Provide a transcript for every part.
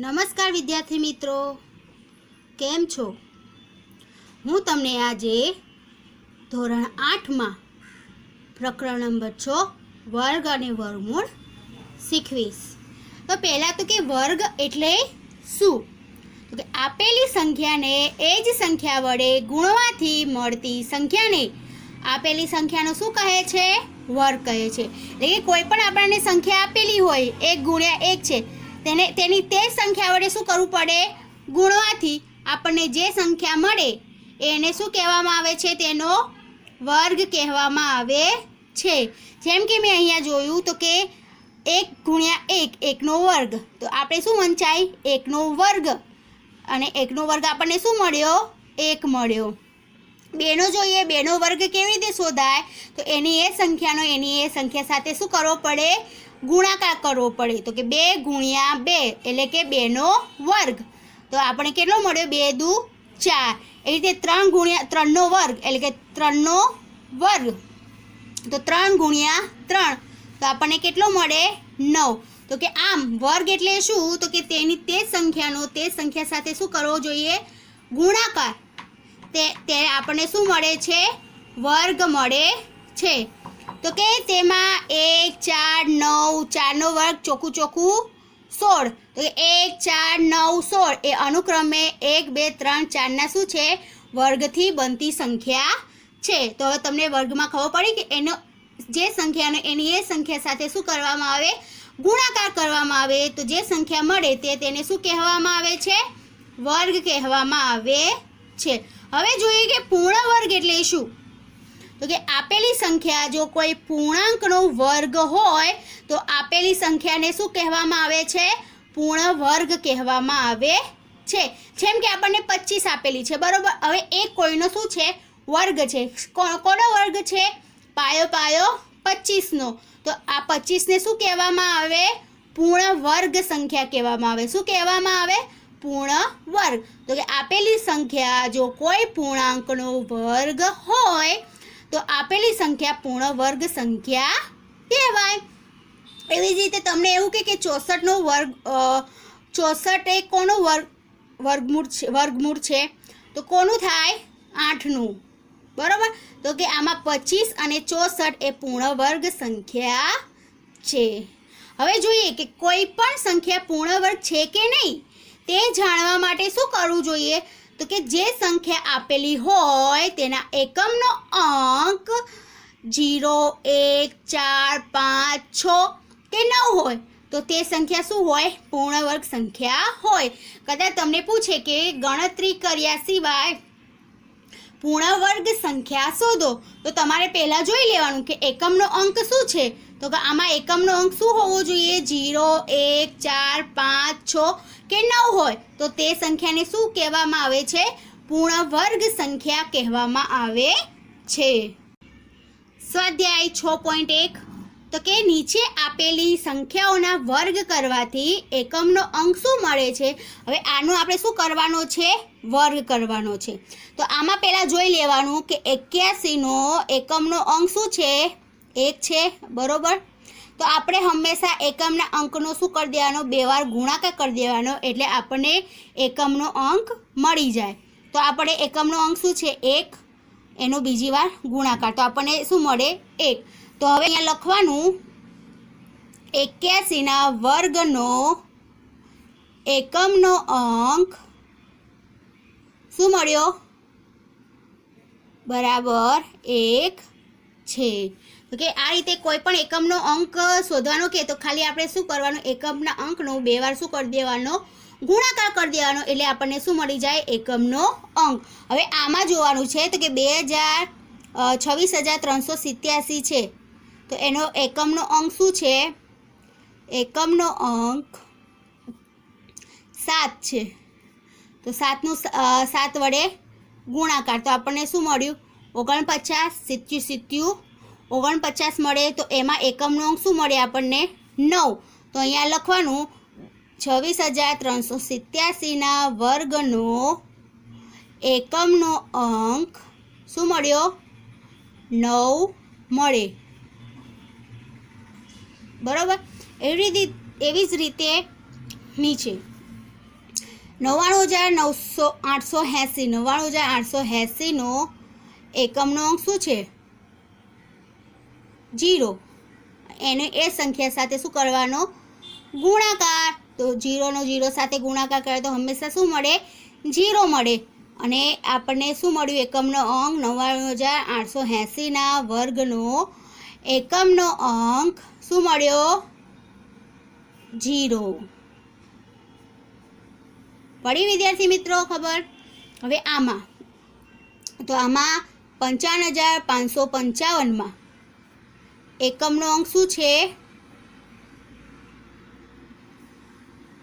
નમસ્કાર વિદ્યાર્થી મિત્રો, કેમ છો? હું તમને આજે ધોરણ 8માં પ્રકરણ નંબર 6 વર્ગ અને વર્ગમૂળ શીખવીશ. તો પહેલાં તો કે વર્ગ એટલે શું? તો કે આપેલી સંખ્યાને એ જ સંખ્યા વડે ગુણવાથી મળતી સંખ્યાને આપેલી સંખ્યાનો શું કહે છે? વર્ગ કહે છે. એટલે કે કોઈ પણ આપણને સંખ્યા આપેલી હોય 1 ગુણ્યા 1 છે, તેની તે સંખ્યા વડે શું કરવું પડે? ગુણવાથી આપણને જે સંખ્યા મળે એને શું કહેવામાં આવે છે? તેનો વર્ગ કહેવામાં આવે છે. જેમ કે મેં અહીંયા જોયું તો કે 1 ગુણ્યા 1 1નો વર્ગ, તો આપણે શું વંચાય? 1નો વર્ગ, અને 1નો વર્ગ આપણને શું મળ્યો? 1 મળ્યો. 2નો જોઈએ, 2નો વર્ગ કેવી રીતે શોધાય? તો એની એ સંખ્યા સાથે શું કરવો પડે? ગુણાકાર કરવો પડે. તો કે 2 ગુણ્યા 2 એટલે કે 2નો વર્ગ, તો આપણે કેટલો મળ્યો? 2 દુ 4. એવી રીતે 3 ગુણ્યા 3નો વર્ગ એટલે કે 3નો વર્ગ, તો 3 ગુણ્યા 3 તો આપણને કેટલો મળે? 9. તો કે આમ વર્ગ એટલે શું? તો કે તેની તે સંખ્યાનો તે સંખ્યા સાથે શું કરવો જોઈએ? ગુણાકાર. તે આપણને શું મળે છે? વર્ગ મળે છે. તો કે તેમાં 1 4 9, 4નો વર્ગ ચોખ્ખું 16. તો 1 4 9 16 એ અનુક્રમે 1 2 3 4ના શું છે? વર્ગથી બનતી સંખ્યા છે. તો હવે તમને વર્ગમાં ખબર પડી કે એનો જે સંખ્યાનો એની એ સંખ્યા સાથે શું કરવામાં આવે? ગુણાકાર કરવામાં આવે. તો જે સંખ્યા મળે તેને શું કહેવામાં આવે છે? વર્ગ કહેવામાં આવે છે. હવે જોઈએ કે પૂર્ણ વર્ગ એટલે શું? તો કે આપેલી સંખ્યા જો કોઈ પૂર્ણાંકનો વર્ગ હોય તો આપેલી સંખ્યાને શું કહેવામાં આવે છે? પૂર્ણ વર્ગ કહેવામાં આવે છે. જેમ કે આપણને 25 આપેલી છે, બરોબર? હવે એ કોઈનો શું છે? વર્ગ છે. કોનો વર્ગ છે? પાયો 25નો. તો આ 25ને શું કહેવામાં આવે? પૂર્ણ વર્ગ સંખ્યા કહેવામાં આવે. શું કહેવામાં આવે? પૂર્ણ વર્ગ. તો કે આપેલી સંખ્યા જો કોઈ પૂર્ણાંકનો વર્ગ હોય તો આપેલી સંખ્યા પૂર્ણ વર્ગ સંખ્યા કહેવાય. એવી જ રીતે તમને એવું કે 64નો વર્ગ 64 એ કોનો વર્ગમૂળ છે? તો કોનું થાય? 8નું, બરાબર? તો કે આમાં 25 અને 64 એ પૂર્ણ વર્ગ સંખ્યા છે. હવે જોઈએ કે કોઈ પણ સંખ્યા પૂર્ણ વર્ગ છે કે નહીં તે જાણવા માટે શું કરવું જોઈએ? તો કે જે સંખ્યા આપેલી હોય તેના એકમનો અંક 0 1 4 5 6 કે 9 હોય તો તે સંખ્યા શું હોય? પૂર્ણ વર્ગ સંખ્યા હોય. કદાચ તમને પૂછે કે ગણતરી કર્યા સિવાય પૂર્ણ વર્ગ સંખ્યા શોધો, તો તમારે પહેલાં જોઈ લેવાનું કે એકમનો અંક શું છે? તો કે આમાં એકમનો અંક શું હોવો જોઈએ? 0 1 4 5 6 કે 9 હોય તો તે સંખ્યાને શું કહેવામાં આવે છે? પૂર્ણ વર્ગ સંખ્યા કહેવામાં આવે છે. સ્વાધ્યાય 6.1 તો કે નીચે આપેલી સંખ્યાઓના વર્ગ કરવાથી એકમનો અંક શું મળે છે? હવે આનો આપણે શું કરવાનો છે? વર્ગ કરવાનો છે. તો આમાં પહેલાં જોઈ લેવાનું કે 81નો એકમનો અંક શું છે? 1 છે, બરોબર? તો આપણે હંમેશા એકમના અંકનો શું કરી દેવાનો? 2 વાર ગુણાકાર કરી દેવાનો, એટલે આપણને એકમનો અંક મળી જાય. તો આપણે એકમનો અંક શું છે? 1, એનો બીજી વાર ગુણાકાર, તો આપણને શું મળે? 1. તો હવે અહીંયા લખવાનું 81ના વર્ગનો એકમનો અંક શું મળ્યો? બરાબર 1 છે. તો કે આ રીતે કોઈ પણ એકમનો અંક શોધવાનો કે તો ખાલી આપણે શું કરવાનું? એકમના અંકનો 2 વાર શું કરી દેવાનો? ગુણાકાર કરી દેવાનો, એટલે આપણને શું મળી જાય? એકમનો અંક. હવે આમાં જોવાનું છે તો કે 26,387 છે, તો એનો એકમનો અંક શું છે? એકમનો અંક 7 છે. તો 7નું 7 વડે ગુણાકાર, તો આપણને શું મળ્યું? 49. 77 49 મળે. તો એમાં એકમનો અંક શું મળે આપણને? 9. તો અહીંયા લખવાનું 26,387ના વર્ગનો એકમનો અંક શું મળ્યો? 9 મળે, બરાબર? એવી જ રીતે નીચે 99,880 99,880નો એકમનો અંક શું છે? 0. એને એ સંખ્યા સાથે શું કરવાનો? ગુણાકાર. તો 0 નો 0 સાથે ગુણાકાર કરે તો હંમેશા શું મળે? 0 મળે. અને આપણને શું મળ્યું? એકમનો અંક 99,880ના વર્ગનો એકમનો અંક શું મળ્યો? 0. પડી વિદ્યાર્થી મિત્રો ખબર? હવે આમાં 55,555માં એકમનો અંક શું છે?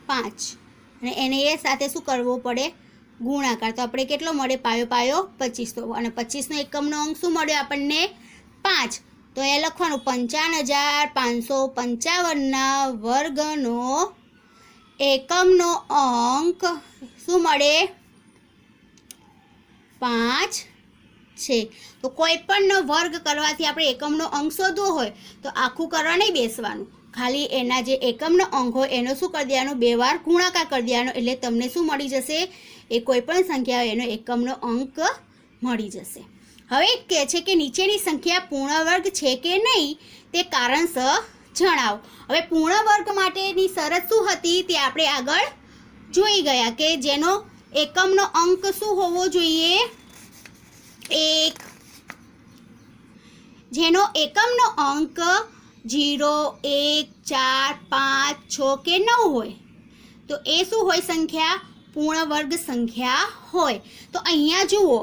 5. અને એને એ સાથે શું કરવો પડે? ગુણાકાર. તો આપણે કેટલો મળે? પાયો 25. અને 25નો એકમનો અંક શું મળ્યો આપણને? 5. તો એ લખવાનું 55,555ના વર્ગનો એકમનો અંક શું મળે? 5 છે. તો કોઈ પણનો વર્ગ કરવાથી આપણે એકમનો અંક શોધવો હોય તો આખું કરવા નહીં બેસવાનું, ખાલી એના જે એકમનો અંક હોય એનો શું કરી દેવાનો? 2 વાર ગુણાકાર કરી દેવાનો, એટલે તમને શું મળી જશે? એ કોઈ પણ સંખ્યા હોય એનો એકમનો અંક મળી જશે. હવે કહે છે કે નીચેની સંખ્યા પૂર્ણ વર્ગ છે કે નહીં તે કારણસર જણાવો. હવે પૂર્ણ વર્ગ માટેની શરત શું હતી તે આપણે આગળ જોઈ ગયા કે જેનો એકમનો અંક શું હોવો જોઈએ? 1. જેનો એકમનો અંક 0, 1, 4, 5, 6 કે 9 હોય તો એ શું હોય? સંખ્યા પૂર્ણ વર્ગ સંખ્યા હોય. તો અહીંયા જુઓ,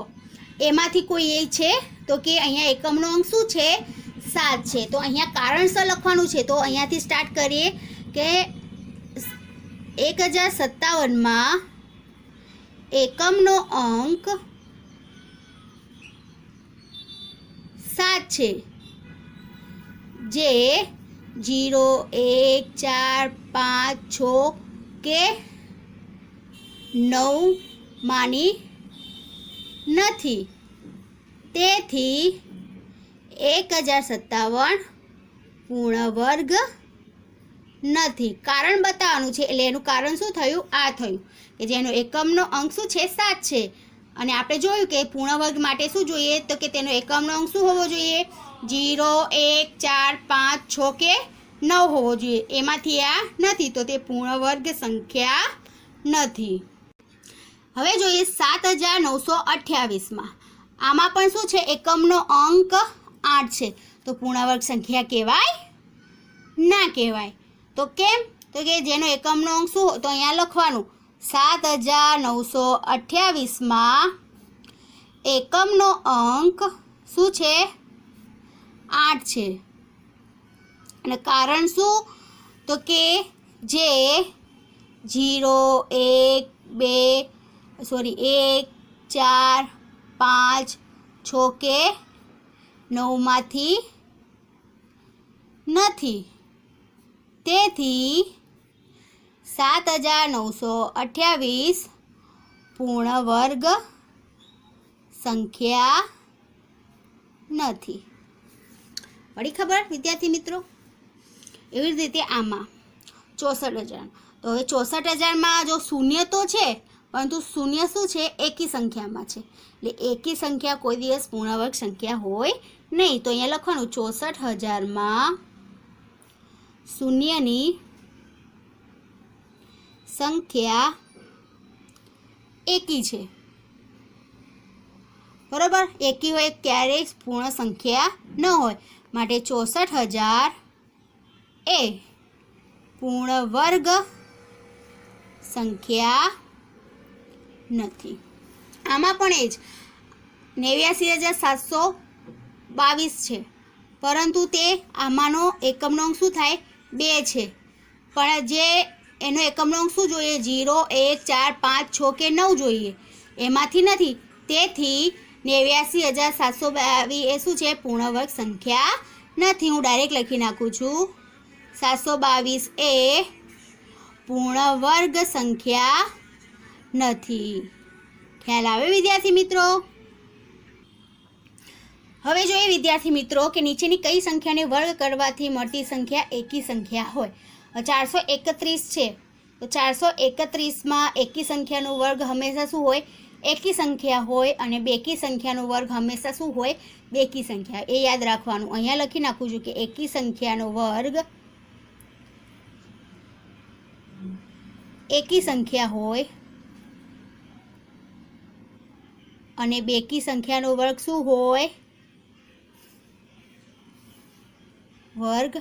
એમાંથી કોઈ એ છે તો કે અહીંયા એકમનો અંક શું છે? 7 છે. તો અહીંયા કારણસર લખવાનું છે. તો અહીંયાથી સ્ટાર્ટ કરીએ કે 1057માં એકમનો અંક 7 છે, જે 0, 1, 4, 5, 6 કે 9 માની નથી. તેથી 1057 પૂર્ણ વર્ગ નથી. કારણ બતાવવાનું છે, એટલે એનું કારણ શું થયું? આ થયું કે જેનો એકમનો અંક શું છે? 7 છે. અને આપણે જોયું કે પૂર્ણ વર્ગ માટે શું જોઈએ? તો કે તેનો એકમનો અંક શું હોવો જોઈએ? 0, 1, 4, 5, 6 કે 9 હોવો જોઈએ. એમાંથી આ નથી, તો તે પૂર્ણ વર્ગ સંખ્યા નથી. હવે જોઈએ 7,928માં. આમાં પણ શું છે? એકમનો અંક 8 છે. તો પૂર્ણ વર્ગ સંખ્યા કહેવાય? ના કહેવાય. તો કેમ? તો કે જેનો એકમનો અંક શું? તો અહીંયા લખવાનું 7,928માં એકમનો અંક શું છે? 8 છે. અને કારણ શું? તો કે જે 0, 1, 4, 5, 6 કે 9માંથી નથી. તેથી 7,928 પૂર્ણ વર્ગ સંખ્યા નથી. પડી ખબર વિદ્યાર્થી મિત્રો? એવી જ રીતે આમાં 64,000. તો હવે 64,000માં જો શૂન્ય તો છે, પરંતુ શૂન્ય શું છે? એકી સંખ્યામાં છે. એટલે એકી સંખ્યા કોઈ દિવસ પૂર્ણ વર્ગ સંખ્યા હોય નહીં. તો અહીંયા લખવાનું 64,000માં શૂન્યની સંખ્યા એકી છે. બરાબર? એકી હોય ક્યારેય પૂર્ણ સંખ્યા ન હોય. માટે 64,000 એ પૂર્ણ વર્ગ સંખ્યા નથી. આમાં પણ એ જ 89,722 છે, પરંતુ તે આમાંનો એકમનો અંક શું થાય? 2 છે. પણ જે એનો એકમનો અંક શું જોઈએ? 0, 1, 4, 5, 6 કે 9 જોઈએ. એમાંથી નથી. તેથી 89,722 એ શું છે? પૂર્ણ વર્ગ સંખ્યા નથી. હું ડાયરેક્ટ લખી નાખું છું 722 એ પૂર્ણ વર્ગ સંખ્યા નથી. ખ્યાલ આવે વિદ્યાર્થી મિત્રો? હવે જોઈએ વિદ્યાર્થી મિત્રો કે નીચેની કઈ સંખ્યાને વર્ગ કરવાથી મળતી સંખ્યા એકી સંખ્યા હોય. 431 છે, તો તો 431માં એકી સંખ્યાનો વર્ગ હંમેશા શું હોય? એકી સંખ્યા હોય, અને બેકી સંખ્યાનો વર્ગ હંમેશા શું હોય? બેકી સંખ્યા. એ યાદ રાખવાનું. અહીંયા લખી નાખું છું કે એકી સંખ્યાનો વર્ગ એકી સંખ્યા હોય અને બેકી સંખ્યાનો વર્ગ શું હોય? વર્ગ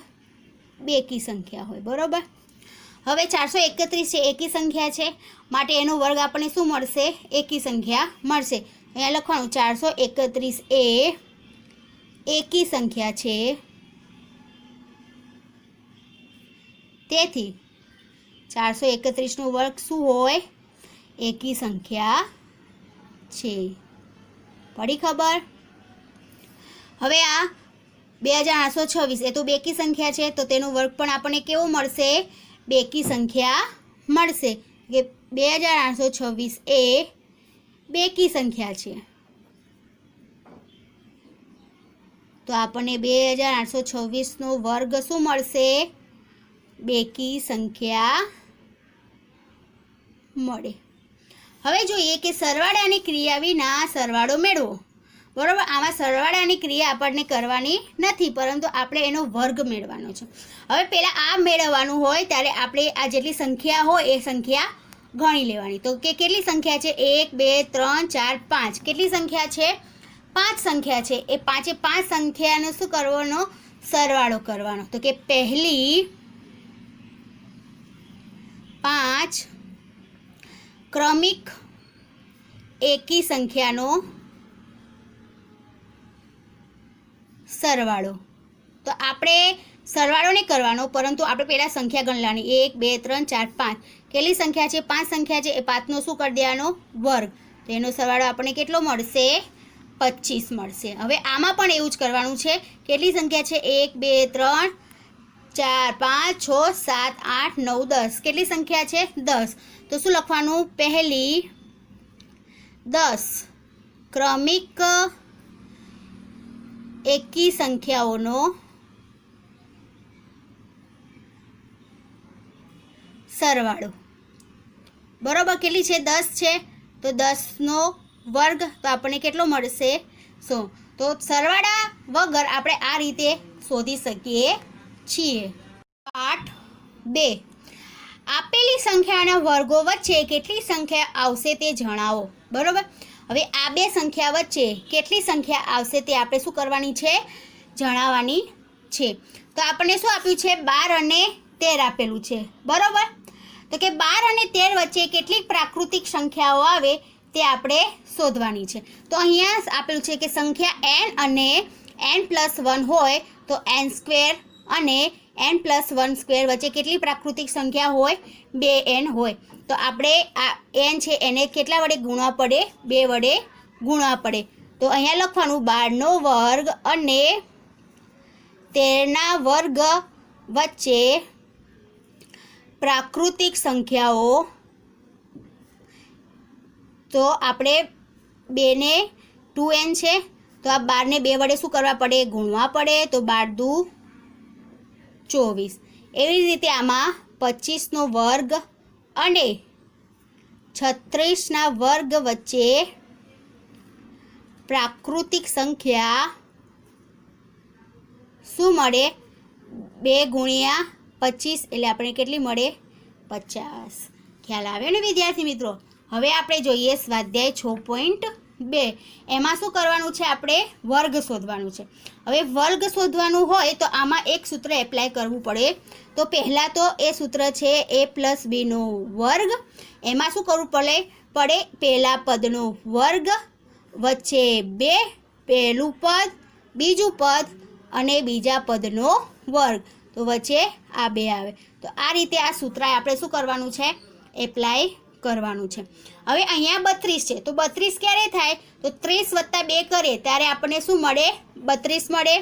બેકી સંખ્યા હોય. બરોબર. હવે 431 છે એકી સંખ્યા છે, માટે એનો વર્ગ આપણને શું મળશે? એકી સંખ્યા મળશે. અહીંયા લખવાનું 431 એ એકી સંખ્યા છે, તેથી 431નો વર્ગ શું હોય? એકી સંખ્યા છે. પડી ખબર? હવે આ 2826 એ તો બેકી સંખ્યા છે, તો તેનો વર્ગ પણ આપણને કેવો મળશે? બેકી સંખ્યા મળશે. કે 2826 એ બેકી સંખ્યા છે, તો આપણને 2826નો વર્ગ શું મળશે? બેકી સંખ્યા મળે. હવે જોઈએ કે સરવાળાની ક્રિયા વિના સરવાળો મેળવો. બરાબર. આમાં સરવાળાની ક્રિયા આપણને કરવાની નથી, પરંતુ આપણે એનો વર્ગ મેળવવાનો છે. હવે પહેલાં આ મેળવવાનું હોય ત્યારે આપણે આ જેટલી સંખ્યા હોય એ સંખ્યા ગણી લેવાની. તો કે કેટલી સંખ્યા છે? 1 2 3 4 5. કેટલી સંખ્યા છે? 5 સંખ્યા છે. એ 5 સંખ્યાનો શું કરવાનો? સરવાળો કરવાનો. તો કે પહેલી 5 ક્રમિક એકી સંખ્યાનો સરવાળો. તો આપણે સરવાળો નહીં કરવાનો, પરંતુ આપણે પહેલાં સંખ્યા ગણવાની. 1 2 3 4 5. કેટલી સંખ્યા છે? 5 સંખ્યા છે. એ 5નો શું કરી દેવાનો? વર્ગ. તો એનો સરવાળો આપણને કેટલો મળશે? 25 મળશે. હવે આમાં પણ એવું જ કરવાનું છે. કેટલી સંખ્યા છે? 1 2 3 4 5 6 7 8 9 10. કેટલી સંખ્યા છે? 10. તો શું લખવાનું? પહેલી 10 ક્રમિક એકી સંખ્યાઓનો સરવાળો. બરાબર. કેટલી છે? 10 છે. તો 10નો વર્ગ, તો આપણને કેટલો મળશે? 100. તો સરવાળા વગર આપણે આ રીતે શોધી શકીએ છીએ. પાઠ 2. આપેલી સંખ્યાના વર્ગો વચ્ચે કેટલી સંખ્યા આવશે તે જણાવો. બરાબર. હવે આ બે સંખ્યા વચ્ચે કેટલી સંખ્યા આવશે તે આપણે શું કરવાની છે? જણાવવાની છે. તો આપણને શું આપ્યું છે? 12 અને 13 આપેલું છે. બરાબર. તો કે 12 અને 13 વચ્ચે કેટલીક પ્રાકૃતિક સંખ્યાઓ આવે તે આપણે શોધવાની છે. તો અહીંયા આપેલું છે કે સંખ્યા n અને n+1 હોય તો n² અને n+1² વચ્ચે કેટલી પ્રાકૃતિક સંખ્યા હોય? 2n હોય. તો આપણે આ n છે એને કેટલા વડે ગુણવા પડે? 2 વડે ગુણવા પડે. તો અહીંયા લખવાનું 12નો વર્ગ અને 13ના વર્ગ વચ્ચે પ્રાકૃતિક સંખ્યાઓ. તો આપણે 2 ને 2n છે, તો આ 12ને 2 વડે શું કરવા પડે? ગુણવા પડે. તો 12 દુ 24. એવી રીતે આમાં 25નો વર્ગ અને 36ના વર્ગ વચ્ચે પ્રાકૃતિક સંખ્યા શું મળે? 2 ગુણ્યા 25 એટલે આપણે કેટલી મળે? 50. ખ્યાલ આવ્યો ને વિદ્યાર્થી મિત્રો? હવે આપણે જોઈએ સ્વાધ્યાય 6.2. એમાં શું કરવાનું છે? આપણે વર્ગ શોધવાનું છે. હવે વર્ગ શોધવાનું હોય તો આમાં એક સૂત્ર એપ્લાય કરવું પડે. તો પહેલાં તો એ સૂત્ર છે a+bનો વર્ગ. એમાં શું કરવું પડે? પહેલા પદનો વર્ગ વચ્ચે 2, પહેલું પદ, બીજું પદ અને બીજા પદનો વર્ગ. તો વચ્ચે આ 2 આવે. તો આ રીતે આ સૂત્ર આપણે શું કરવાનું છે? એપ્લાય કરવાનું છે. હવે અહીંયા 32 છે. તો 32 ક્યારે થાય? તો 30 + 2 કરે ત્યારે આપણને શું મળે? 32 મળે.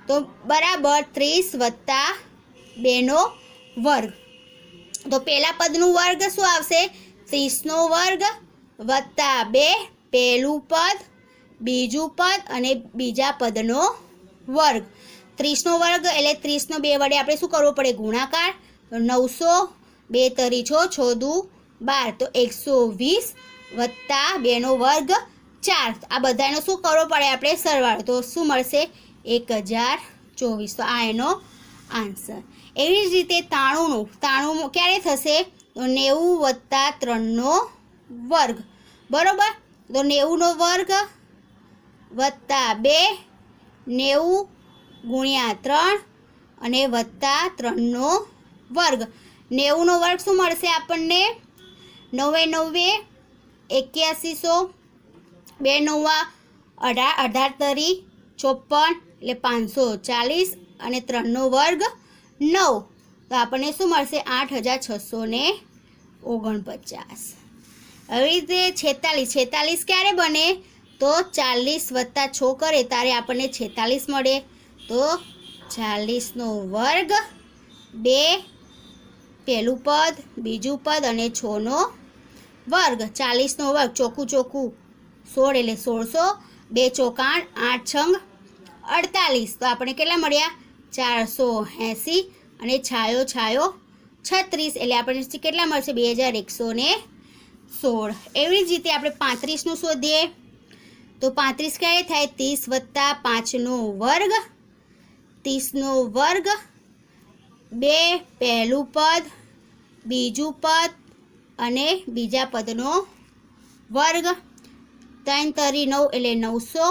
તો બરાબર 30 + 2નો વર્ગ. તો પહેલા પદનું વર્ગ શું આવશે? 30નો વર્ગ વત્તા 2, પહેલું પદ, બીજું પદ અને બીજા પદનો વર્ગ. 30નો વર્ગ એટલે 30નો 2 વડે આપણે શું કરવું પડે? ગુણાકાર. તો 900 2 તરી 6, 6 દુ 12, તો 120 વત્તા 2નો વર્ગ 4. આ બધાનો શું કરવો પડે આપણે સરવાળો, તો શું મળશે 1024. તો આ એનો આન્સર. એવી જ રીતે 93 ક્યારે થશે, તો 90 વત્તા 3નો વર્ગ, બરાબર. તો 90નો વર્ગ વત્તા 2, 90 ગુણ્યા 3 અને વત્તા 3નો વર્ગ. 90નો વર્ગ શું મળશે આપણને, 9 9 8100, 2 9 18, 18 તરી 54 એટલે 540 અને 3નો વર્ગ 9, તો આપણને શું મળશે 8649. આવી રીતે 46 ક્યારે બને, તો 40 વત્તા 6 કરે ત્યારે આપણને 46 મળે. તો 40નો વર્ગ 2 પહેલું પદ બીજું પદ અને 6નો વર્ગ. 40નો વર્ગ ચોખ્ખું 16 એટલે 1600, 2 ચોક 8, 8 છંગ 48, તો આપણે કેટલા મળ્યા 480 અને છાયો 36 એટલે આપણને કેટલા મળશે 2116. એવી જ રીતે આપણે 35નું શોધીએ, તો 35 ક્યારે થાય, 30 વત્તા 5નો વર્ગ, 30નો વર્ગ 2 પહેલું પદ બીજું પદ અને બીજા પદનો વર્ગ. 3 તરી 9 એટલે 900,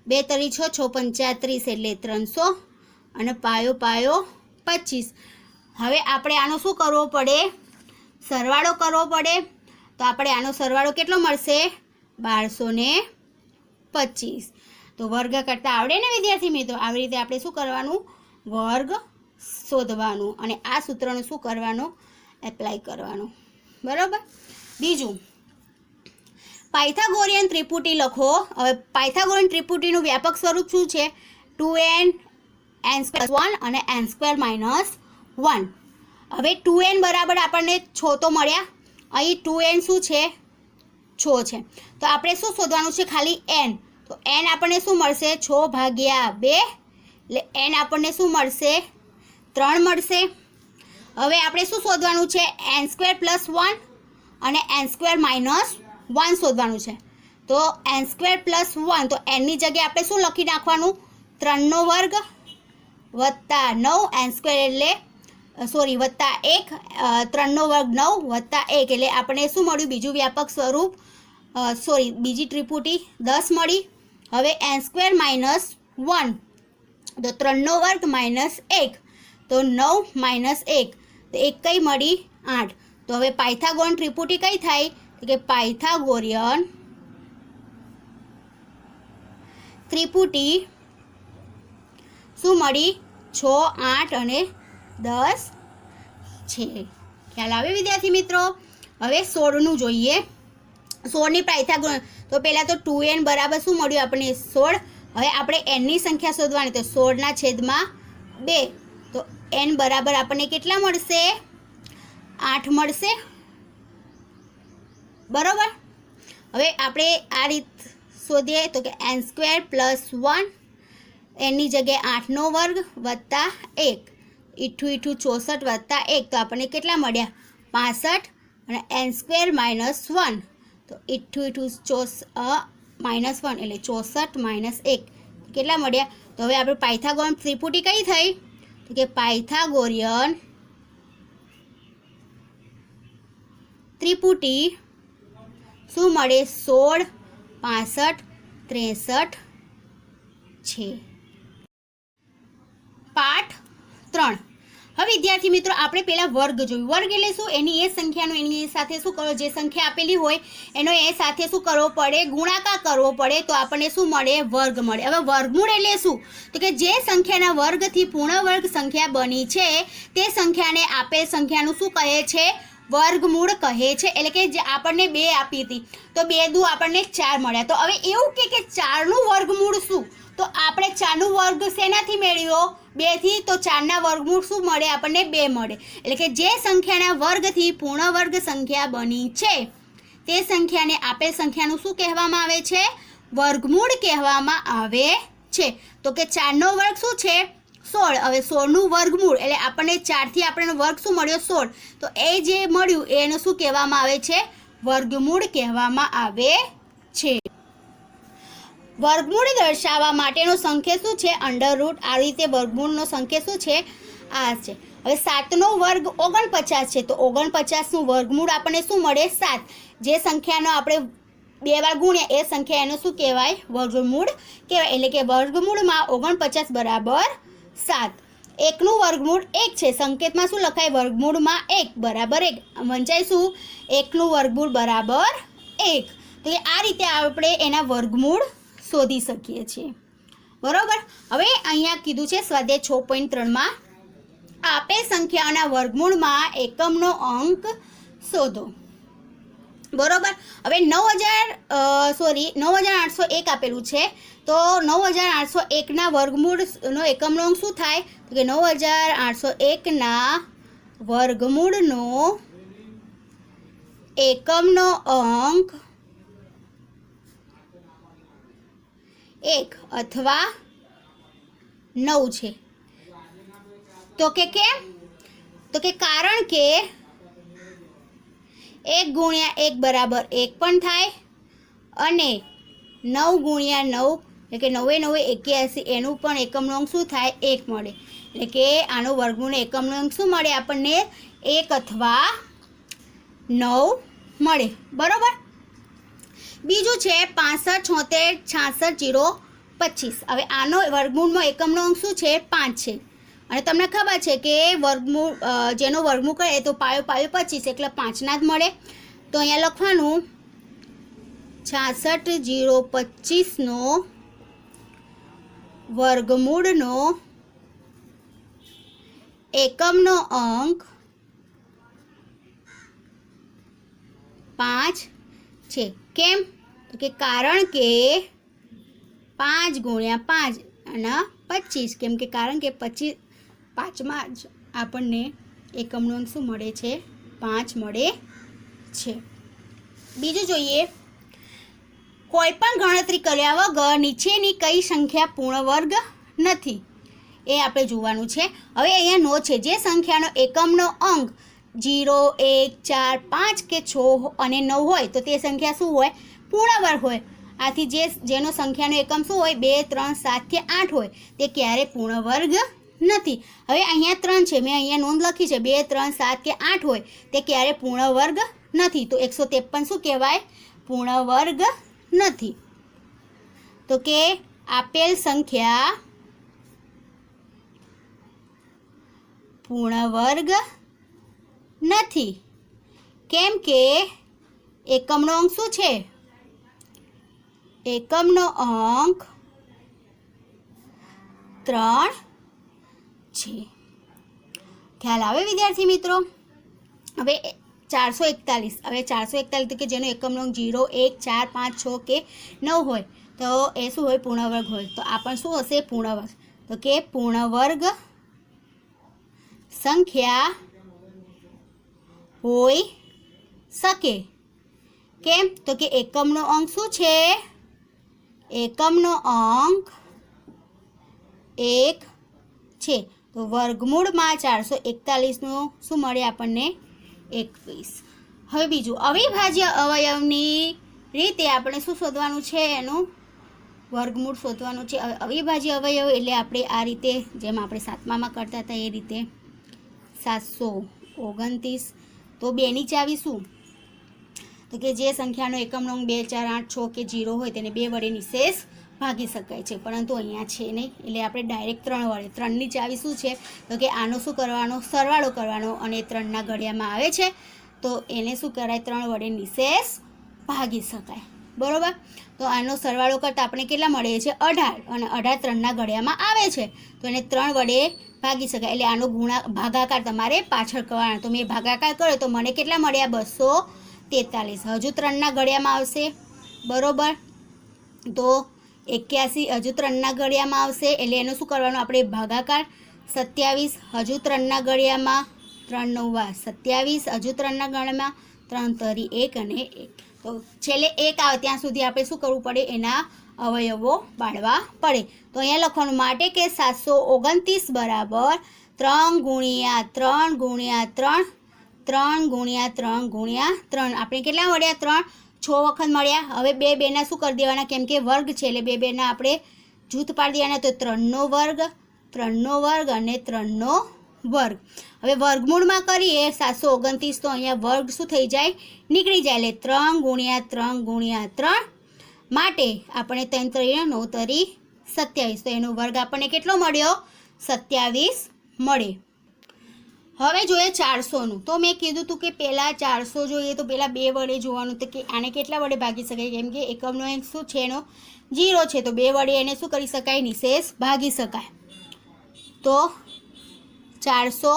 2 તરી 6, 6 35 એટલે 300 અને પાયો 25. હવે આપણે આનો શું કરવો પડે, સરવાળો કરવો પડે. તો આપણે આનો સરવાળો કેટલો મળશે 1225. તો વર્ગ કરતાં આવડે ને વિદ્યાર્થી મિત્રો. આવી રીતે આપણે શું કરવાનું, વર્ગ શોધવાનું અને આ સૂત્રનું શું કરવાનું, એપ્લાય કરવાનું, બરાબર. બીજું, પાયથાગોરિયન ત્રિપુટી લખો. હવે પાયથાગોરિયન ત્રિપુટીનું વ્યાપક સ્વરૂપ શું છે, 2n n² + 1 અને n² - 1. હવે 2n બરાબર આપણને 6 તો મળ્યા. અહીં 2n શું છે, 6 છે. તો આપણે શું શોધવાનું છે, ખાલી n. તો n આપણને શું મળશે 6 ભાગ્યા 2 એટલે n આપણને શું મળશે 3 મળશે. હવે આપણે શું શોધવાનું છે, n² + 1 અને n² - 1 શોધવાનું છે. તો n² + 1, તો nની જગ્યાએ આપણે શું લખી નાખવાનું, 3નો વર્ગ વત્તા 9 n² એટલે વત્તા 1, 3નો વર્ગ 9 વત્તા 1 એટલે આપણે શું મળ્યું, બીજું વ્યાપક સ્વરૂપ, બીજી ત્રિપુટી 10 મળી. હવે n² - 1, તો 3નો વર્ગ -1, તો 9 - 1, તો 1 કઈ મળી 8. તો હવે પાયથાગોરન ત્રિપુટી કઈ થાય, તો કે પાયથાગોરિયન ત્રિપુટી શું મળી 6, 8 અને 10 છે. ખ્યાલ આવે વિદ્યાર્થી મિત્રો. હવે 16નું જોઈએ. 16ની પાયથાગોરન, તો પહેલાં તો 2n બરાબર શું મળ્યું આપણને 16. હવે આપણે nની સંખ્યા શોધવાની, તો 16/2, તો n બરાબર આપણને કેટલા મળશે 8 મળશે, બરાબર. હવે આપણે આ રીત શોધીએ, તો કે n² + 1, nની જગ્યાએ 8નો વર્ગ વત્તા 1, ઈઠું 64 વત્તા 1, તો આપણને કેટલા મળ્યા 65 અને n² - 1, તો ઈઠું -1 એટલે 64 - 1, કેટલા મળ્યા. તો હવે આપણે પાયથાગોરન ત્રિપુટી કઈ થઈ, તો કે પાયથાગોરિયન ત્રિપુટી શું મળે 16, 65, 63 છે. પાઠ 3. હવે વિદ્યાર્થી મિત્રો આપણે પહેલાં વર્ગ જોયું. વર્ગ એટલે શું, એની એ સંખ્યાનો એની સાથે શું કરવો, જે સંખ્યા આપેલી હોય એનો એ સાથે શું કરવો પડે, ગુણાકાર કરવો પડે, તો આપણને શું મળે, વર્ગ મળે. હવે વર્ગમૂળ એટલે શું, તો કે જે સંખ્યાના વર્ગથી પૂર્ણ વર્ગ સંખ્યા બની છે તે સંખ્યાને આપેલ સંખ્યાનું શું કહે છે, વર્ગમૂળ કહે છે. એટલે કે જે આપણને 2 આપી હતી, તો 2 દુ આપણને 4 મળ્યા. તો હવે એવું કે 4નું વર્ગમૂળ શું, તો આપણે 4નું વર્ગ શેનાથી મેળવ્યો, 2થી, તો 4ના વર્ગમૂળ શું મળે આપણને 2 મળે. એટલે કે જે સંખ્યાના વર્ગથી પૂર્ણ વર્ગ સંખ્યા બની છે તે સંખ્યાને આપેલ સંખ્યાનું શું કહેવામાં આવે છે, વર્ગમૂળ કહેવામાં આવે છે. તો કે 4નો વર્ગ શું છે 16. હવે 16નું વર્ગમૂળ એટલે આપણને 4થી આપણને વર્ગ શું મળ્યો 16. તો એ જે મળ્યું એનું શું કહેવામાં આવે છે? વર્ગમૂળ કહેવામાં આવે છે. વર્ગમૂળ દર્શાવવા માટેનો સંકેત શું છે? અંડરરૂટ. આ રીતે વર્ગમૂળનો સંકેત શું છે? આ છે. હવે 7નો વર્ગ 49 છે, તો 49નું વર્ગમૂળ આપણને શું મળે? 7. જે સંખ્યાનો આપણે 2 વાર ગુણ્યા એ સંખ્યા એનું શું કહેવાય? વર્ગમૂળ કહેવાય. એટલે કે વર્ગમૂળમાં 49 બરાબર 7. 1નું વર્ગમૂળ 1 છે, સંકેતમાં શું લખાય? વર્ગમૂળમાં 1 બરાબર 1. વંચાય શું? 1નું વર્ગમૂળ બરાબર 1. તો આ રીતે આપણે એના વર્ગમૂળ શોધી શકીએ છીએ. બરાબર. હવે અહીંયા કીધું છે સ્વાધ્યાય 6.3માં આપેલ સંખ્યાઓના વર્ગમૂળમાં એકમનો અંક શોધો. બરોબર. હવે 9801 આપેલું છે, તો 9801ના વર્ગમૂળનો એકમનો અંક શું થાય? તો કે 9801ના વર્ગમૂળનો એકમનો અંક 1 અથવા 9 છે. તો કે કેમ? તો કે કારણ કે 1 ગુણ્યા 1 બરાબર 1 પણ થાય અને 9 ગુણ્યા 9 એટલે કે 9 9 81 એનું પણ એકમનો અંક શું થાય? 1 મળે. એટલે કે આનો વર્ગમૂળનો એકમનો અંક શું મળે આપણને? 1 અથવા 9 મળે. બરાબર. બીજું છે 65 76 66 0 25. હવે આનો વર્ગમૂળનો એકમનો અંક શું છે? 5 છે. અને તમને ખબર છે કે વર્ગમૂળ જેનો વર્ગમૂળ કરે તો પાયો 25 એટલે 5ના જ મળે. તો અહીંયા લખવાનું 66 0 25નો વર્ગમૂળનો એકમનો અંક 5 છે. કેમ? તો કે કારણ કે 5 ગુણ્યા 5 અને 25. કેમ કે કારણ કે 5માં જ આપણને એકમનો અંક શું મળે છે? 5 મળે છે. બીજું જોઈએ, કોઈ પણ ગણતરી કર્યા વગર નીચેની કઈ સંખ્યા પૂર્ણ વર્ગ નથી? એ આપણે જોવાનું છે. હવે અહીંયા નો છે. જે સંખ્યાનો એકમનો અંક 0 1 4 5 કે 6 અને 9 હોય તો તે સંખ્યા શું હોય? પૂર્ણ વર્ગ હોય. આથી જેનો સંખ્યાનો એકમ શું હોય? 2 3 7 કે 8 હોય તે ક્યારે પૂર્ણ વર્ગ નથી. હવે અહીંયા 3 છે, મેં અહીંયા નોંધ લખી છે. 2 3 7 કે 8 હોય તે ક્યારે પૂર્ણ વર્ગ નથી. તો 153 શું કહેવાય? પૂર્ણ વર્ગ નથી. તો કે આપેલ સંખ્યા પૂર્ણ વર્ગ નથી. કેમ કે એકમનો અંક શું છે? એકમનો અંક 3 છે. ખ્યાલ આવે વિદ્યાર્થી મિત્રો? હવે 441. હવે 441 તો કે જેનો એકમનો અંક 0 1 4 5 6 કે 9 હોય તો એ શું હોય? પૂર્ણ વર્ગ હોય. તો આ પણ શું હશે? પૂર્ણ વર્ગ. તો કે પૂર્ણ વર્ગ સંખ્યા હોઈ શકે. કેમ? તો કે એકમનો અંક શું છે? એકમનો અંક 1 છે. તો વર્ગમૂળમાં 441નું શું મળે આપણને? 21. હવે બીજું, અવિભાજ્ય અવયવની રીતે આપણે શું શોધવાનું છે? એનું વર્ગમૂળ શોધવાનું છે. અવિભાજ્ય અવયવ એટલે આપણે આ રીતે જેમ આપણે 7મામાં કરતા હતા એ રીતે 729. તો 2ની ચાવી શું? તો કે જે સંખ્યાનો એકમનો અંક 2 4 8 6 કે 0 હોય તેને 2 વડે નિશેષ ભાગી શકાય છે, પરંતુ અહીંયા છે નહીં એટલે આપણે ડાયરેક્ટ 3 વડે. 3ની ચાવી શું છે? તો કે આનો શું કરવાનો? સરવાળો કરવાનો અને 3ના ઘડિયામાં આવે છે તો એને શું કરાય? 3 વડે નિશેષ ભાગી શકાય. બરાબર. તો આનો સરવાળો કરતાં આપણે કેટલા મળે છે? 18 અને 18 3ના ઘડિયામાં આવે છે તો એને 3 વડે ભાગી શકાય. એટલે આનો ભાગાકાર તમારે પાછળ કરવાનો. તો મેં ભાગાકાર કર્યો તો મને કેટલા મળ્યા? 243. હજુ 3ના ઘડિયામાં આવશે. બરાબર. તો 81 હજુ 3ના ઘડિયામાં આવશે એટલે એનું શું કરવાનું? આપણે ભાગાકાર. 27 હજુ 3ના ઘડિયામાં. 3 9 27 હજુ 3ના ઘડિયામાં. 3 તરી 1 અને 1. તો છેલ્લે 1 આવે ત્યાં સુધી આપણે શું કરવું પડે? એના અવયવો પાડવા પડે. તો અહીંયા લખવાનું માટે કે 729 બરાબર 3 ગુણ્યા 3 ગુણ્યા 3 3 ગુણ્યા 3 ગુણ્યા 3. આપણે કેટલા મળ્યા? 3. 6 વખત મળ્યા. હવે બે બેના શું કરી દેવાના? કેમ કે વર્ગ છે એટલે બે બેના આપણે જૂથ પાડી દેવાના. તો 3નો વર્ગ, 3નો વર્ગ અને 3નો વર્ગ. હવે વર્ગમૂળમાં કરીએ 729 તો અહીંયા વર્ગ શું થઈ જાય? નીકળી જાય. એટલે 3 ગુણ્યા 3 ગુણ્યા 3 માટે આપણે 3 3 9 તરી 27. તો એનો વર્ગ આપણને કેટલો મળ્યો? 27 મળે. હવે જોઈએ 400નું. તો મેં કીધું હતું કે પહેલાં 400 જોઈએ તો પહેલાં 2 વડે જોવાનું. તો કે આને કેટલા વડે ભાગી શકાય? કેમ કે એકમનો એક શું છે? એનો 0 છે. તો 2 વડે એને શું કરી શકાય? નિશેષ ભાગી શકાય. તો 400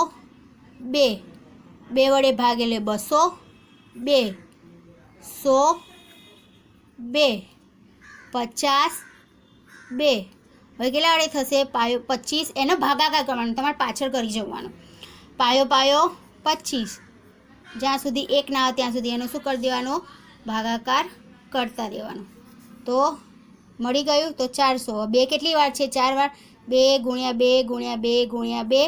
2 વડે ભાગ એટલે 200 2 100 2 50 2. હવે કેટલા વડે થશે? પાયો 25. એનો ભાગાકાર કરવાનો, તમારે પાછળ કરી જવાનો. પાયો પાયો 25. જ્યાં સુધી 1 ના આવે ત્યાં સુધી એનો શું કરી દેવાનો? ભાગાકાર કરતા રહેવાનો. તો મળી ગયું. તો 400. 2 કેટલી વાર છે? 4 વાર. 2 ગુણ્યા 2 ગુણ્યા 2 ગુણ્યા 2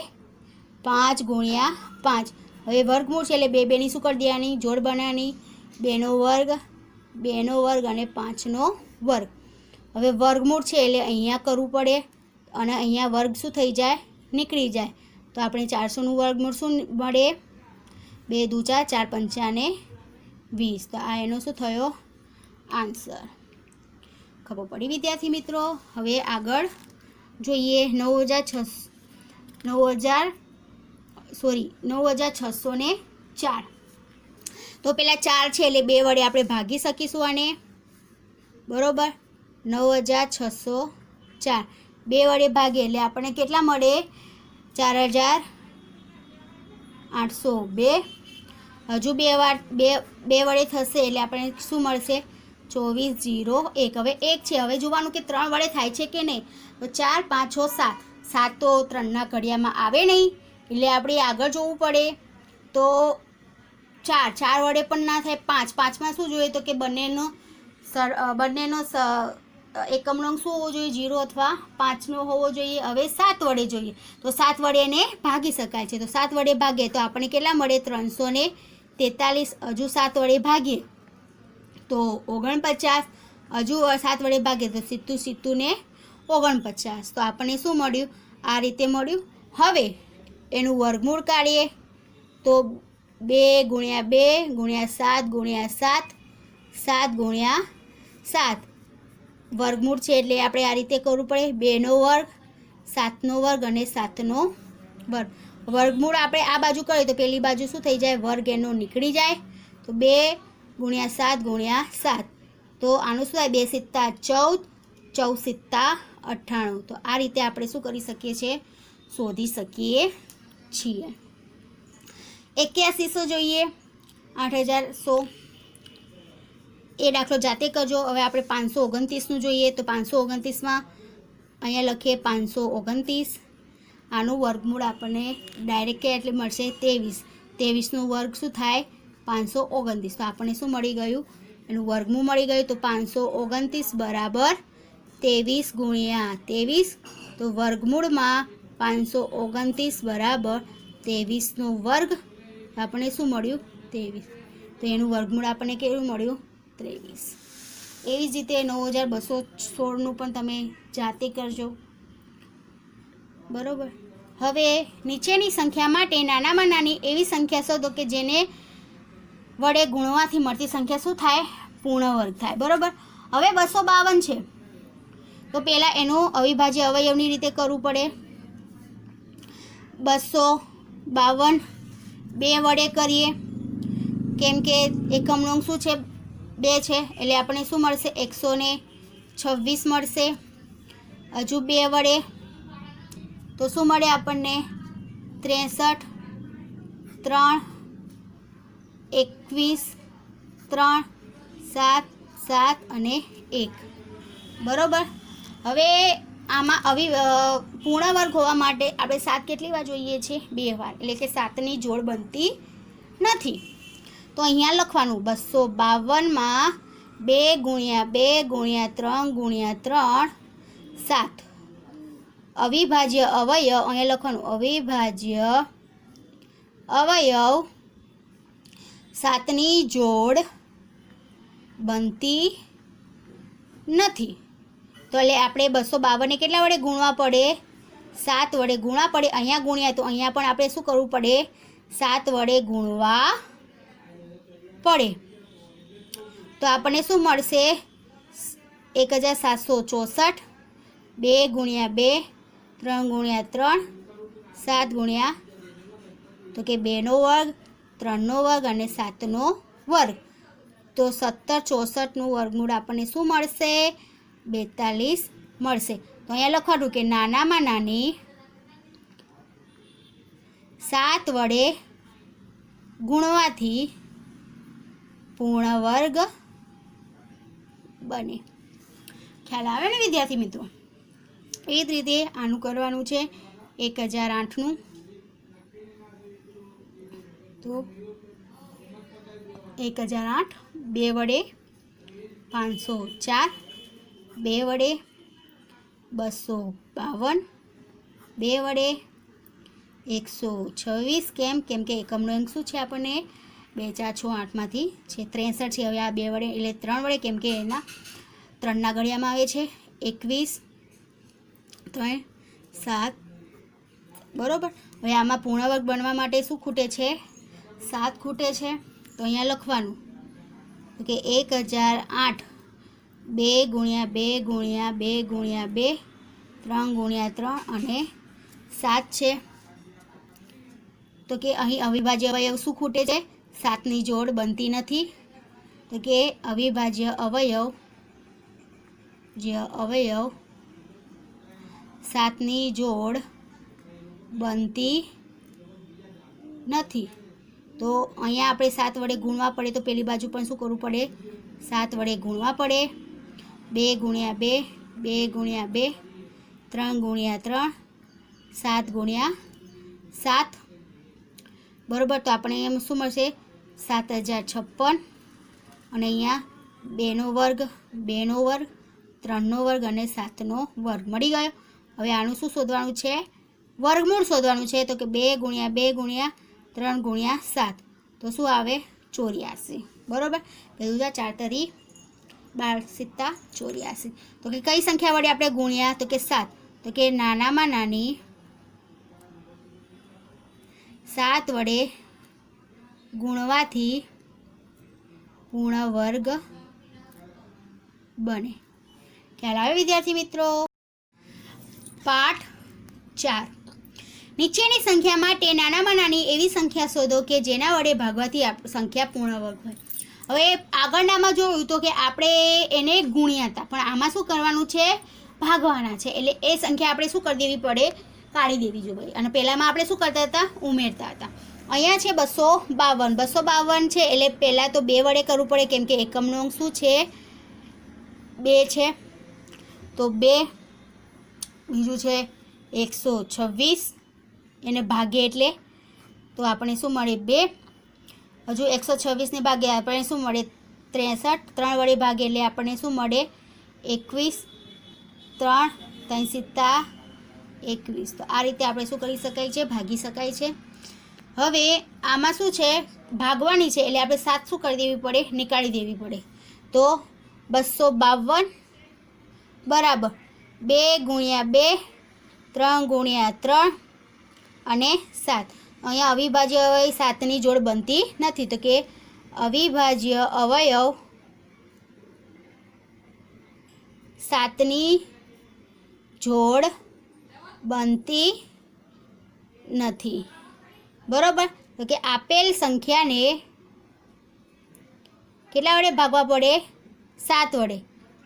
5 ગુણ્યા 5. હવે વર્ગમૂળ છે એટલે 2 2ની શું કરી દેવાની? જોડ બનાવવાની. 2નો વર્ગ, 2નો વર્ગ અને 5નો વર્ગ. હવે વર્ગમૂળ છે એટલે અહીંયા કરવું પડે અને અહીંયા વર્ગ શું થઈ જાય? નીકળી જાય. તો આપણે 400નું વર્ગમૂળ શું મળે? 2 દુ 4 4 પંચા ને 20. તો આ એનો શું થયો? આન્સર. ખબર પડી વિદ્યાર્થી મિત્રો? હવે આગળ જોઈએ 9604. તો પેલા 4 છે એટલે 2 વડે આપણે ભાગી શકીશું આને. બરોબર? 9604 2 વડે ભાગીએ એટલે આપણને કેટલા મળે? 4802. હજુ 2 વડે થશે એટલે આપણને શું મળશે? 2401. હવે 1 છે. હવે જોવાનું કે 3 વડે થાય છે કે નહીં. તો 4 5 6 7. 7 તો 3ના ઘડિયામાં આવે નહીં એટલે આપણે આગળ જોવું પડે. તો 4 વડે પણ ના થાય. 5 5માં શું જોઈએ? તો કે બંનેનો એકમનો શું હોવો જોઈએ? 0 અથવા 5નો હોવો જોઈએ. હવે 7 વડે જોઈએ તો 7 વડે એને ભાગી શકાય છે. તો 7 વડે ભાગીએ તો આપણને કેટલા મળે? 343. હજુ 7 વડે ભાગીએ તો 49. હજુ 7 વડે ભાગીએ તો 70 ને 49. તો આપણને શું મળ્યું? આ રીતે મળ્યું. હવે એનું વર્ગમૂળ કાઢીએ તો 2 ગુણ્યા 2 ગુણ્યા 7 ગુણ્યા 7 7 ગુણ્યા 7. વર્ગમૂળ છે એટલે આપણે આ રીતે કરવું પડે. 2નો વર્ગ, 7નો વર્ગ અને 7નો વર્ગ. વર્ગમૂળ આપણે આ બાજુ કરીએ તો પેલી બાજુ શું થઈ જાય? વર્ગ એનો નીકળી જાય. તો 2 ગુણ્યા 7 ગુણ્યા 7. તો આનું શું થાય? 2 સિત્તા 14 14 સિત્તા 98. તો આ રીતે આપણે શું કરી શકીએ છીએ? શોધી શકીએ છીએ. 8100 જોઈએ. 8100 એ દાખલો જાતે કરજો. હવે આપણે 529નું જોઈએ. તો 529માં અહીંયા લખીએ 529. આનું વર્ગમૂળ આપણને ડાયરેક્ટ એટલે મળશે 23. 23નો વર્ગ શું થાય? 529. તો આપણને શું મળી ગયું? એનું વર્ગમૂળ મળી ગયું. તો 529 બરાબર 23 ગુણ્યા 23. તો વર્ગમૂળમાં 529 બરાબર 23નો વર્ગ. આપણને શું મળ્યું? 23. તો એનું વર્ગમૂળ આપણને કેવું મળ્યું? 23. એવી જ રીતે 9216નું પણ તમે જાતે કરજો. બરાબર? હવે નીચેની સંખ્યા માટે નાનામાં નાની એવી સંખ્યા શોધો કે જેને વડે ગુણવાથી મળતી સંખ્યા શું થાય? પૂર્ણ વર્ગ થાય. બરાબર? હવે 252 છે તો પહેલાં એનું અવિભાજ્ય અવયવની રીતે કરવું પડે. 252 2 વડે કરીએ કેમ કે એકમનો શું છે? 2 છે એટલે આપણને શું મળશે? 126 મળશે. હજુ 2 વડે તો શું મળે આપણને? 63 3 21 3 7 7 અને 1. બરાબર? હવે આમાં પૂર્ણ વર્ગ હોવા માટે આપણે 7 કેટલી વાર જોઈએ છે? 2 વાર. એટલે કે 7ની જોડ બનતી નથી. તો અહીંયા લખવાનું 252માં 2 ગુણ્યા 2 ગુણ્યા 3 ગુણ્યા 3 7. અવિભાજ્ય અવયવ અહીંયા લખવાનું અવિભાજ્ય અવયવ 7ની જોડ બનતી નથી. તો એટલે આપણે 252 ને કેટલા વડે ગુણવા પડે? 7 વડે ગુણવા પડે. અહીંયા ગુણ્યા તો અહીંયા પણ આપણે શું કરવું પડે? 7 વડે ગુણવા પડે. તો આપણને શું મળશે? 1764. 2 ગુણ્યા 2 3 ગુણ્યા 3 7 ગુણ્યા તો કે 2નો વર્ગ 3નો વર્ગ અને 7નો વર્ગ. તો 1764નું વર્ગમૂળ આપણને શું મળશે? 42 મળશે. તો અહીંયા લખવાનું કે નાનામાં નાની 7 વડે ગુણવાથી પૂર્ણ વર્ગ બને. ખ્યાલ આવે ને વિદ્યાર્થી મિત્રો? એ જ રીતે આનું કરવાનું છે 1008નું. તો 1008 2 વડે 504, 2 વડે 252, 2 વડે 126. કેમ કે એકમનો અંક શું છે આપણને? 2 4 6 8માંથી છે 63 છે. હવે આ 2 વડે એટલે 3 વડે, કેમ કે એના 3ના ઘડિયામાં આવે છે 21 3 7. બરાબર. હવે આમાં પૂર્ણ વર્ગ બનવા માટે શું ખૂટે છે? 7 ખૂટે છે. તો અહીંયા લખવાનું કે 1008 2 ગુણ્યા 2 ગુણ્યા 2 ગુણ્યા 2 3 ગુણ્યા 3 અને 7 છે. તો કે અહીં અવિભાજ્ય અવયવ શું ખૂટે છે? 7ની જોડ બનતી નથી. તો કે અવિભાજ્ય અવયવ 7ની જોડ બનતી નથી. તો અહીંયા આપણે 7 વડે ગુણવા પડે. તો પેલી બાજુ પણ શું કરવું પડે? 7 વડે ગુણવા પડે. 2 ગુણ્યા 2 2 ગુણ્યા 2 3 ગુણ્યા 3 7 ગુણ્યા 7. બરાબર. તો આપણે એમ શું મળશે? 7056. અને અહીંયા 2નો વર્ગ 2નો વર્ગ 3નો વર્ગ અને 7નો વર્ગ મળી ગયો. હવે આનું શું શોધવાનું છે? વર્ગમૂળ શોધવાનું છે. તો કે 2 ગુણ્યા 2 ગુણ્યા 3 ગુણ્યા 7. તો શું આવે? 84. બરાબર. પેલું 4 તરી 12 7 84. તો કે કઈ સંખ્યા વડે આપણે ગુણ્યા? તો કે 7. તો કે નાનામાં નાની 7 વડે ગુણવાથી પૂર્ણ વર્ગ બને. ખ્યાલ આવે વિદ્યાર્થી મિત્રો? પાઠ 4. નીચેની સંખ્યા માટે નાનામાં નાની એવી સંખ્યા શોધો કે જેના વડે ભાગવાથી સંખ્યા પૂર્ણ વર્ગ હોય. હવે આગળનામાં જોયું તો કે આપણે એને ગુણ્યા હતા, પણ આમાં શું કરવાનું છે? ભાગવાના છે. એટલે એ સંખ્યા આપણે શું કરી દેવી પડે? કાઢી દેવી જોઈએ. અને પહેલાંમાં આપણે શું કરતા હતા? ઉમેરતા હતા. અહીંયા છે 252 છે. એટલે પહેલાં તો 2 વડે કરવું પડે, કેમ કે એકમનો અંક શું છે? 2 છે. તો 2. બીજું છે 126. એને ભાગે એટલે તો આપણે શું મળે? 2. હજુ 126ને ભાગે આપણે શું મળે? 63. 3 વડે ભાગે એટલે આપણને શું મળે? 21. 3 3 7 21. તો આ રીતે આપણે શું કરી શકાય છે? ભાગી શકાય છે. હવે આમાં શું છે? ભાગવાની છે. એટલે આપણે 7 શું કરી દેવી પડે? નીકાળી દેવી પડે. તો 252 બરાબર 2 ગુણ્યા 2 3 ગુણ્યા 3 અને 7. અહીંયા અવિભાજ્ય અવયવ 7ની જોડ બનતી નથી. તો કે અવિભાજ્ય અવયવ 7ની જોડ બનતી નથી. બરાબર. તો કે આપેલ સંખ્યાને કેટલા વડે ભાગવા પડે? 7 વડે.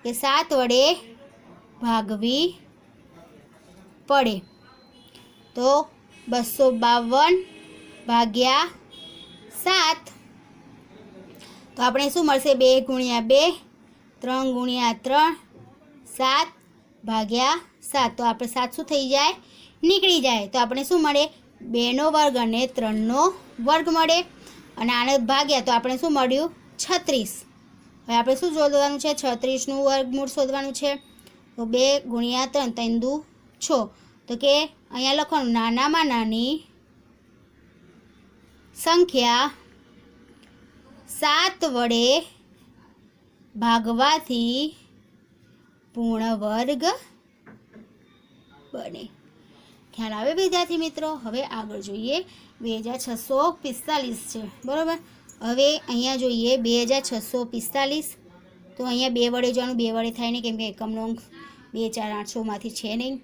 કે 7 વડે ભાગવી પડે. તો 252 ભાગ્યા 7. તો આપણે શું મળશે? 2 ગુણ્યા 2 3 ગુણ્યા 3 7 ભાગ્યા 7. તો આપણે 7 શું થઈ જાય? નીકળી જાય. તો આપણે શું મળે? 2નો વર્ગ અને 3નો વર્ગ મળે. અને આને ભાગ્યા તો આપણે શું મળ્યું? 36. હવે આપણે શું શોધવાનું છે? 36નું વર્ગમૂળ શોધવાનું છે. તો 2 ગુણ્યા 3, 3 દુ 6. તો કે અહીંયા લખવાનું નાનામાં નાની સંખ્યા 7 વડે ભાગવાથી પૂર્ણ વર્ગ બને. ખ્યાલ આવે વિદ્યાર્થી મિત્રો? હવે આગળ જોઈએ. 2645 છે, બરાબર. હવે અહીંયા જોઈએ 2645. તો અહીંયા 2 વડે જોવાનું, 2 વડે થાય નહીં, કેમ કે એકમનો અંક 2 4 8 6 માંથી છે નહીં.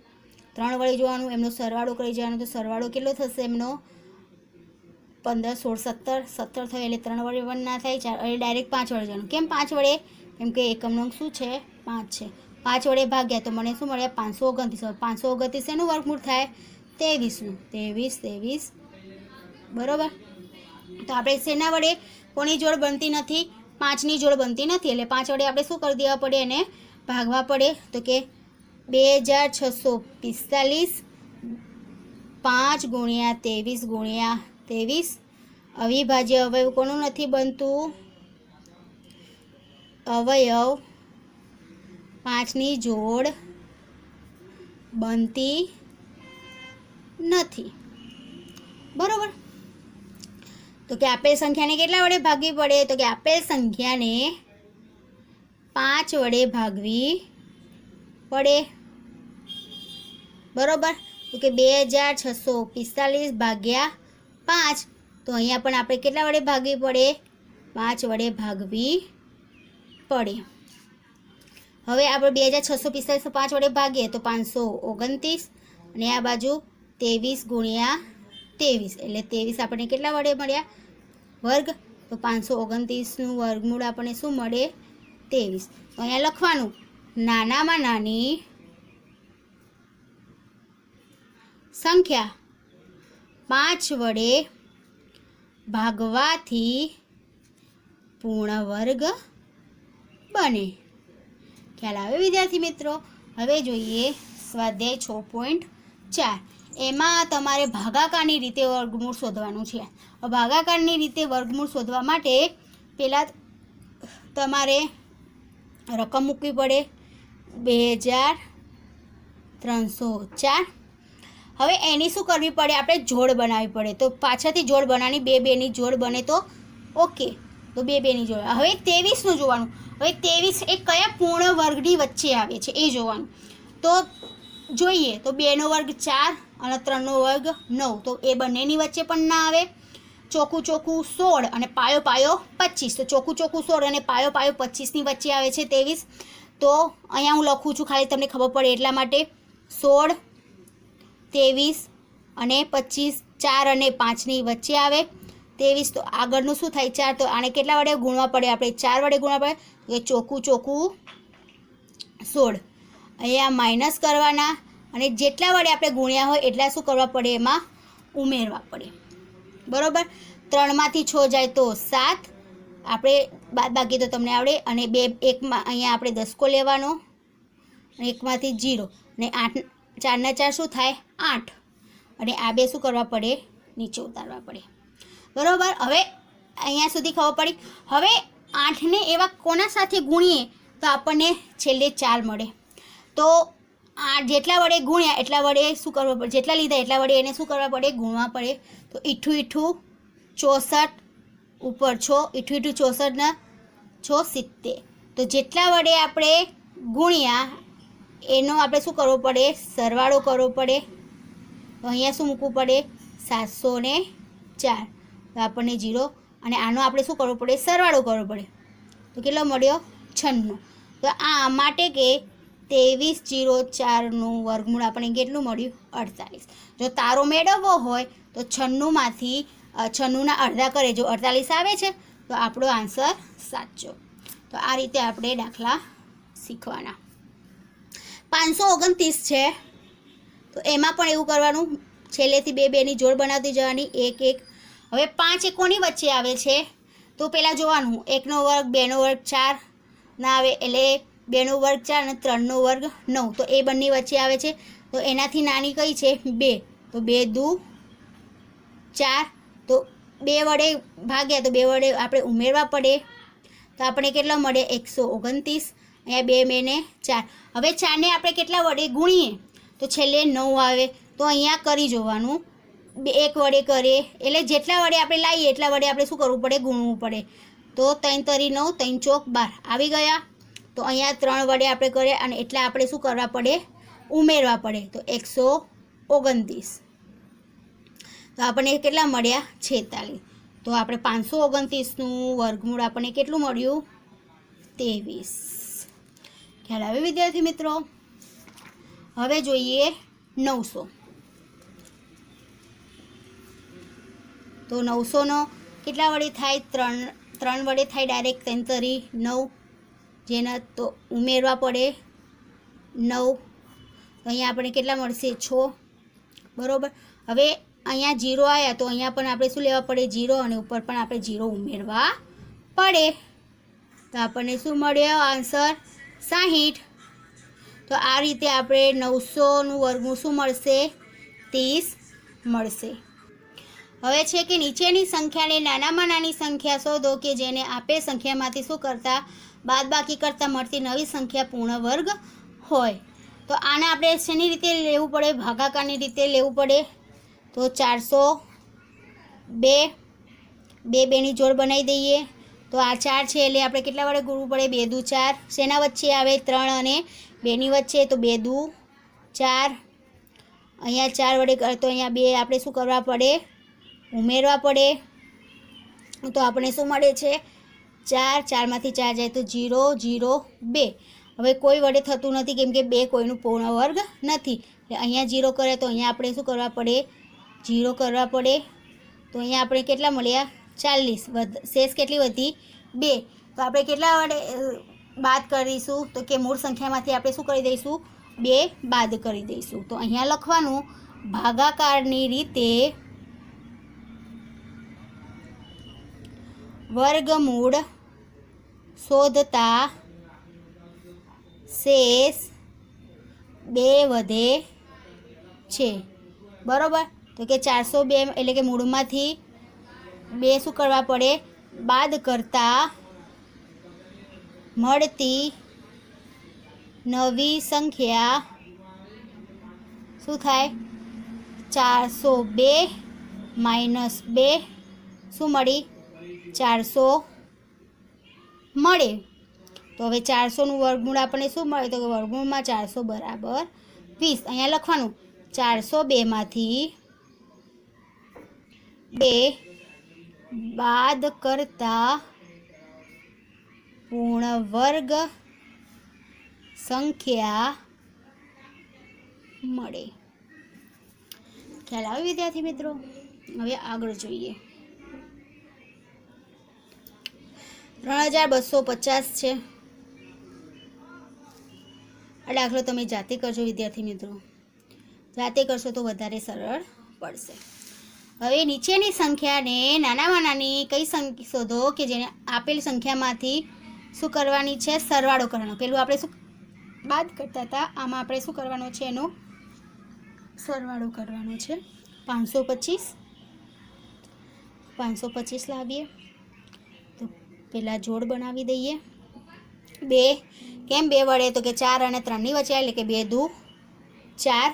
3 વડે જોવાનું, એમનો સરવાળો કરી જવાનો. તો સરવાળો કેટલો થશે એમનો? 15 16 17 થયો એટલે 3 વડે 1 ના થાય. 4 એટલે ડાયરેક્ટ 5 વડે જવાનું. કેમ 5 વડે? કેમ કે એકમનો અંક શું છે? 5 છે. 5 વડે ભાગ્યા તો મને શું મળ્યા? 529. 529 એનું વર્ગમૂળ થાય 23નું. 23 બરાબર. તો આપણે શેના વડે? કોની જોડ બનતી નથી? 5ની જોડ બનતી નથી. એટલે 5 વડે આપણે શું કરી દેવા પડે? એને ભાગવા પડે. તો કે 2645 5 ગુણ્યા 23 ગુણ્યા 23. અવિભાજ્ય અવયવ કોનું નથી બનતું? અવયવ 5ની જોડ બનતી નથી, બરાબર. તો કે આપેલ સંખ્યાને કેટલા વડે ભાગવી પડે? તો કે આપેલ સંખ્યાને 5 વડે ભાગવી પડે, બરાબર. તો કે 2645 ભાગ્યા 5. તો અહીંયા પણ આપણે કેટલા વડે ભાગવી પડે? 5 વડે ભાગવી પડે. હવે આપણે 2645 5 વડે ભાગીએ તો 529. અને આ બાજુ 23 ગુણ્યા 23 એટલે 23 આપણને કેટલા વડે મળ્યા? વર્ગ. તો 529નું વર્ગમૂળ આપણને શું મળે? 23. તો અહીંયા લખવાનું નાનામાં નાની સંખ્યા 5 વડે ભાગવાથી પૂર્ણ વર્ગ બને. ખ્યાલ આવે વિદ્યાર્થી મિત્રો? હવે જોઈએ સ્વાધ્યાય 6.4. એમાં તમારે ભાગાકારની રીતે વર્ગમૂળ શોધવાનું છે. ભાગાકારની રીતે વર્ગમૂળ શોધવા માટે પહેલાં તમારે રકમ મૂકવી પડે 2304. હવે એની શું કરવી પડે? આપણે જોડ બનાવવી પડે. તો પાછળથી જોડ બનાવવાની, 2 2ની જોડ બને તો ઓકે. તો 2 2ની જોડ. હવે 23નું જોવાનું. હવે 23 એ કયા પૂર્ણ વર્ગની વચ્ચે આવે છે એ જોવાનું. તો જોઈએ તો 2નો વર્ગ 4 અને 3નો વર્ગ 9. તો એ બંનેની વચ્ચે પણ ના આવે. ચોખ્ખું 16 અને પાયો 25. તો ચોખ્ખું 16 અને પાયો 25ની વચ્ચે આવે છે 23. તો અહીંયા હું લખું છું ખાલી તમને ખબર પડે એટલા માટે. 16 23 અને 25 4 અને 5ની વચ્ચે આવે 23. તો આગળનું શું થાય? 4. તો આને કેટલા વડે ગુણવા પડે? આપણે 4 વડે ગુણવા પડે. તો ચોખ્ખું 16. અહીંયા માઇનસ કરવાના અને જેટલા વડે આપણે ગુણ્યા હોય એટલા શું કરવા પડે? એમાં ઉમેરવા પડે, બરાબર. 3માંથી 6 જાય તો 7. આપણે બાદબાકી તો તમને આવડે. અને 1માં અહીંયા આપણે દસકો લેવાનો અને 1માંથી 0 અને 8 4 4 શું થાય? 8. અને આ 2 શું કરવા પડે? નીચે ઉતારવા પડે, બરાબર. હવે અહીંયા સુધી ખબર પડી. હવે 8ને એવા કોના સાથે ગુણીએ તો આપણને છેલ્લે 4 મળે. તો આ જેટલા વડે ગુણ્યા એટલા વડે શું કરવા પડે? જેટલા લીધા એટલા વડે એને શું કરવા પડે? ગુણવા પડે. તો 8 64 ઉપર 6 8 64 ને 6 70. તો જેટલા વડે આપણે ગુણ્યા એનો આપણે શું કરવો પડે? સરવાળો કરવો પડે. તો અહીંયા શું મૂકવું પડે? 704. તો આપણને 0. અને આનો આપણે શું કરવો પડે? સરવાળો કરવો પડે. તો કેટલો મળ્યો? 96. તો આ માટે કે 2304નું વર્ગમૂળ આપણને કેટલું મળ્યું? 48. જો તારો મેળવવો હોય તો 96માંથી 96ના અડધા કરે. જો 48 આવે છે તો આપણો આન્સર સાચો. તો આ રીતે આપણે દાખલા શીખવાના. 529 છે તો એમાં પણ એવું કરવાનું. છેલ્લેથી 2 2ની જોડ બનાવતી જવાની 1 1. હવે 5 એ કોની વચ્ચે આવે છે? તો પહેલાં જોવાનું 1નો વર્ગ 2નો વર્ગ 4 ના આવે એટલે 2નો વર્ગ 4 અને 3નો વર્ગ 9. તો એ બંને વચ્ચે આવે છે. તો એનાથી નાની કઈ છે? 2. તો 2 દુ 4. તો 2 વડે ભાગ્યા તો 2 વડે આપણે ઉમેરવા પડે. તો આપણે કેટલા મળે 129. અહીંયા 2 ને 4. હવે 4ને આપણે કેટલા વડે ગુણીએ તો છેલ્લે 9 આવે. તો અહીંયા કરી જોવાનું, 1 વડે કરીએ એટલે જેટલા વડે આપણે લાવીએ એટલા વડે આપણે શું કરવું પડે, ગુણવું પડે. તો 3 તરી 9, 3 ચોક 12 આવી ગયા. તો અહીંયા 3 વડે આપણે કરીએ અને એટલા આપણે શું કરવા પડે, ઉમેરવા પડે. તો 129. તો આપણને કેટલા મળ્યા 46. તો આપણે 529નું વર્ગમૂળ આપણને કેટલું મળ્યું 23. ખ્યાલ આવે વિદ્યાર્થી મિત્રો? હવે જોઈએ 900. તો 900નો કેટલા વડે થાય, 3 વડે થાય ડાયરેક્ટ. 3 તરી 9, જેના તો ઉમેરવા પડે 9. તો અહીંયા આપણે કેટલા મળશે 6. બરાબર. હવે અહીંયા 0 આવ્યા તો અહીંયા પણ આપણે શું લેવા પડે 0, અને ઉપર પણ આપણે 0 ઉમેરવા પડે. તો આપણને શું મળ્યો આન્સર 60. તો આ રીતે આપણે 900નું વર્ગમૂળ શું મળશે 30 મળશે. હવે છે કે નીચેની સંખ્યાને નાનામાં નાની સંખ્યા શોધો કે જેને આપેલ સંખ્યામાંથી શું કરતા બાદબાકી કરતાં મળતી નવી સંખ્યા પૂર્ણ વર્ગ હોય. તો આને આપણે શેની રીતે લેવું પડે, ભાગાકારની રીતે લેવું પડે. તો 402, 2ની જોડ બનાવી દઈએ. તો આ 4 છે એટલે આપણે કેટલા વડે ગુણવું પડે, 2 દુ 4. શેના વચ્ચે આવે 3 અને 2ની વચ્ચે, તો 2 દુ 4. અહીંયા 4 વડે તો અહીંયા 2 આપણે શું કરવા પડે, ઉમેરવા પડે. તો આપણે શું મળે છે 4. 4માંથી 4 જાય તો 0, 0, 2. હવે કોઈ વડે થતું નથી કેમ કે 2 કોઈનું પૂર્ણ વર્ગ નથી. એટલે અહીંયા 0 કરે તો અહીંયા આપણે શું કરવા પડે, 0 કરવા પડે. તો અહીંયા આપણે કેટલા મળ્યા 40. શેષ કેટલી વધી 2. તો આપણે કેટલા વડે બાદ કરીશું, તો કે મૂળ સંખ્યામાંથી આપણે શું કરી દઈશું 2 બાદ કરી દઈશું. તો અહીંયા લખવાનું ભાગાકારની રીતે વર્ગમૂળ શોધતા શેષ 2 વધે છે. બરાબર. તો કે 402 એટલે કે મૂળમાંથી 2 શું કરવા પડે, બાદ કરતાં મળતી નવી સંખ્યા શું થાય 402 માઇનસ 2 શું મળી 400 મળે. તો હવે 400નું વર્ગમૂળ આપણને શું મળે, તો કે વર્ગમૂળમાં 400 બરાબર 20. અહીંયા લખવાનું 402માંથી 2 બાદ કરતા પૂર્ણ વર્ગ સંખ્યા મળે. ખ્યાલ આવે વિદ્યાર્થી મિત્રો? હવે આગળ જોઈએ. 3250 છે. આ દાખલો તમે જાતે કરજો વિદ્યાર્થી મિત્રો. જાતે કરશો તો વધારે સરળ પડશે. હવે નીચેની સંખ્યાને નાનામાં નાની કઈ સંખ્યા શોધો કે જેને આપેલ સંખ્યામાંથી શું કરવાની છે, સરવાળો કરવાનો. પેલું આપણે શું બાદ કરતા હતા, આમાં આપણે શું કરવાનો છે, એનો સરવાળો કરવાનો છે. 525 લાવીએ. તો પહેલાં જોડ બનાવી દઈએ. 2 કેમ 2 વડે, તો કે 4 અને 3ની વચ્ચે એટલે કે 2 દુ 4.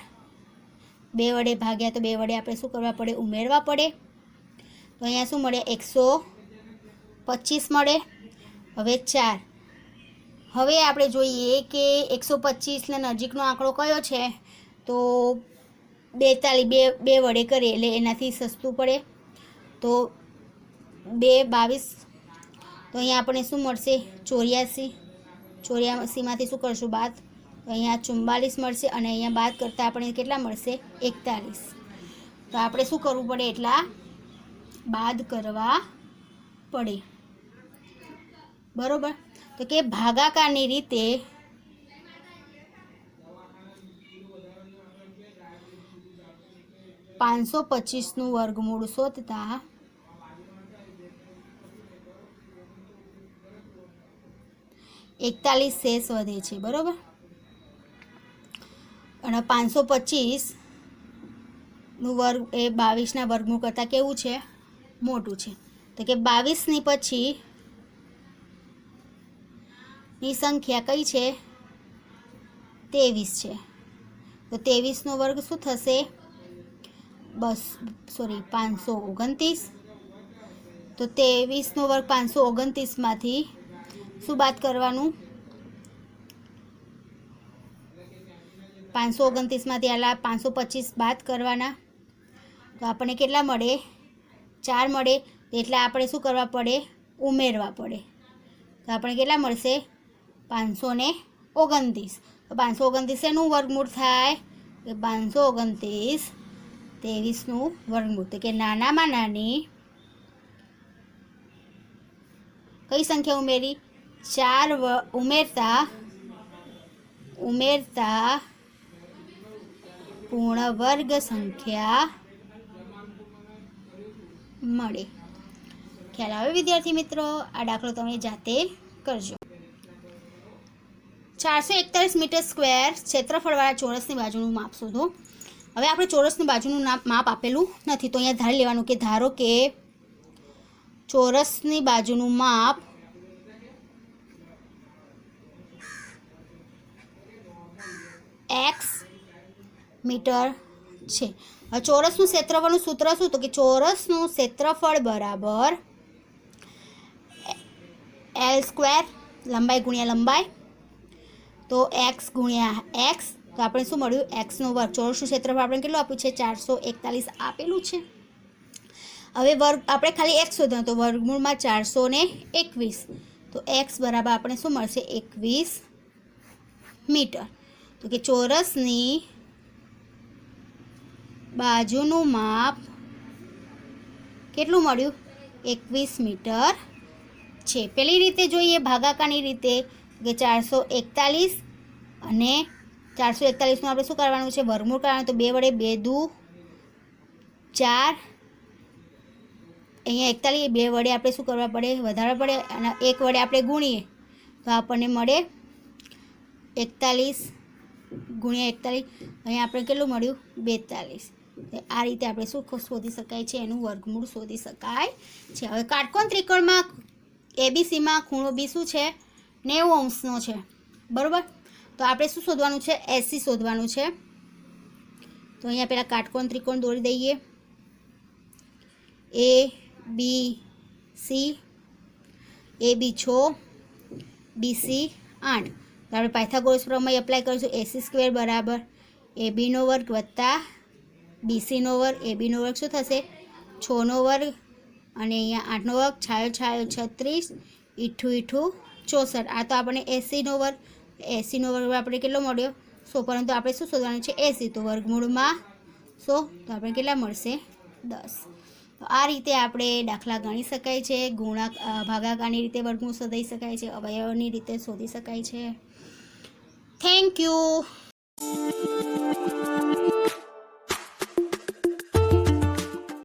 2 વડે ભાગ્યા તો 2 વડે આપણે શું કરવા પડે, ઉમેરવા પડે. તો અહીંયા શું મળે 125 મળે. હવે 4. હવે આપણે જોઈએ કે 125ના નજીકનો આંકડો કયો છે, તો 42. 2 વડે કરીએ એટલે એનાથી સસ્તું પડે. તો 2 22. તો અહીંયા આપણને શું મળશે 84. 84માંથી શું કરશું બાદ, તો અહીંયા 44 મળશે. અને અહીંયા બાદ કરતાં આપણે કેટલા મળશે 41. તો આપણે શું કરવું પડે, એટલા બાદ કરવા પડે. બરાબર. તો કે ભાગાકારની રીતે $525નું વર્ગમૂળ શોધતા $41 શેષ વધે છે. બરાબર. અને 525નું વર્ગ એ 22ના વર્ગમૂળ કરતાં કેવું છે, મોટું છે. તો કે 22ની પછી ની સંખ્યા કઈ છે? 23 છે. તો 23નો વર્ગ શું થશે? 529. તો 23નો વર્ગ 529માંથી શું બાદ કરવાનું? 529માંથી આલા 525 બાદ કરવાના. તો આપણને કેટલા મળે? 4 મળે. એટલે આપણે શું કરવા પડે? ઉમેરવા પડે. તો આપણે કેટલા મળશે? 529. તો 529 એનું વર્ગમૂળ થાય? 529 23નું વર્ગમૂળ. તો કે નાનામાં નાની કઈ સંખ્યા ઉમેરી? 4 ઉમેરતા પૂર્ણ વર્ગ સંખ્યા મળે. ખ્યાલ આવે વિદ્યાર્થી મિત્રો? આ દાખલો તમે જાતે કરજો. 441 મીટર સ્ક્વેર ક્ષેત્રફળવાળા ચોરસની બાજુનું માપ શોધો. હવે આપણે ચોરસની બાજુનું માપ આપેલું નથી, તો અહીંયા ધારી લેવાનું કે ધારો કે ચોરસની બાજુનું માપ x મીટર છે. હવે ચોરસનું ક્ષેત્રફળનું સૂત્ર શું? તો કે ચોરસનું ક્ષેત્રફળ બરાબર L સ્ક્વેર, લંબાઈ ગુણ્યા લંબાઈ, તો x ગુણ્યા x. તો આપણે શું મળ્યું? xનો વર્ગ. ચોરસનું ક્ષેત્રફળ આપણે કેટલું આપ્યું છે? 441 આપેલું છે. હવે વર્ગ આપણે ખાલી x શોધવાનું, તો વર્ગમૂળમાં 421. તો x બરાબર આપણે શું મળશે? 21 મીટર. તો કે ચોરસની બાજુનું માપ કેટલું મળ્યું? 21 મીટર છે. પેલી રીતે જોઈએ ભાગાકારની રીતે કે 441 અને 441નું આપણે શું કરવાનું છે? વર્ગમૂળ કરવાનું. તો 2 વડે 2 દુ 4. અહીંયા 41, 2 વડે આપણે શું કરવા પડે? વધારવા પડે. અને 1 વડે આપણે ગુણીએ તો આપણને મળે 41 ગુણ્યા 41. અહીંયા આપણે કેટલું મળ્યું? 42. આ રીતે આપણે શું શોધી શકાય છે? એનું વર્ગમૂળ શોધી શકાય છે. હવે કાટકોણ ત્રિકોણમાં એબીસીમાં ખૂણો બી શું છે? 90 અંશનો છે. બરાબર? તો આપણે શું શોધવાનું છે? એસી શોધવાનું છે. તો અહીંયા પહેલાં કાટકોણ ત્રિકોણ દોરી દઈએ. એ બી સી, એ બી 6, બીસી 8. તો આપણે પાયથાગોરસ પ્રમેય એપ્લાય કરીશું. એસી સ્ક્વેર બરાબર એ બીનો વર્ગ વત્તા બીસીનો વર્ગ. એ બીનો વર્ગ શું થશે? 6નો વર્ગ અને અહીંયા 8નો વર્ગ. છાયો 36, ઈઠું 64. આ તો આપણે એસીનો વર્ગ. એસીનો વર્ગ આપણે કેટલો મળ્યો? 100. પરંતુ આપણે શું શોધવાનું છે? એસી. તો વર્ગમૂળમાં 100. તો આપણે કેટલા મળશે? 10. તો આ રીતે આપણે દાખલા ગણી શકાય છે. ભાગાકારની રીતે વર્ગમૂળ શોધી શકાય છે. અવયવની રીતે શોધી શકાય છે. Thank you.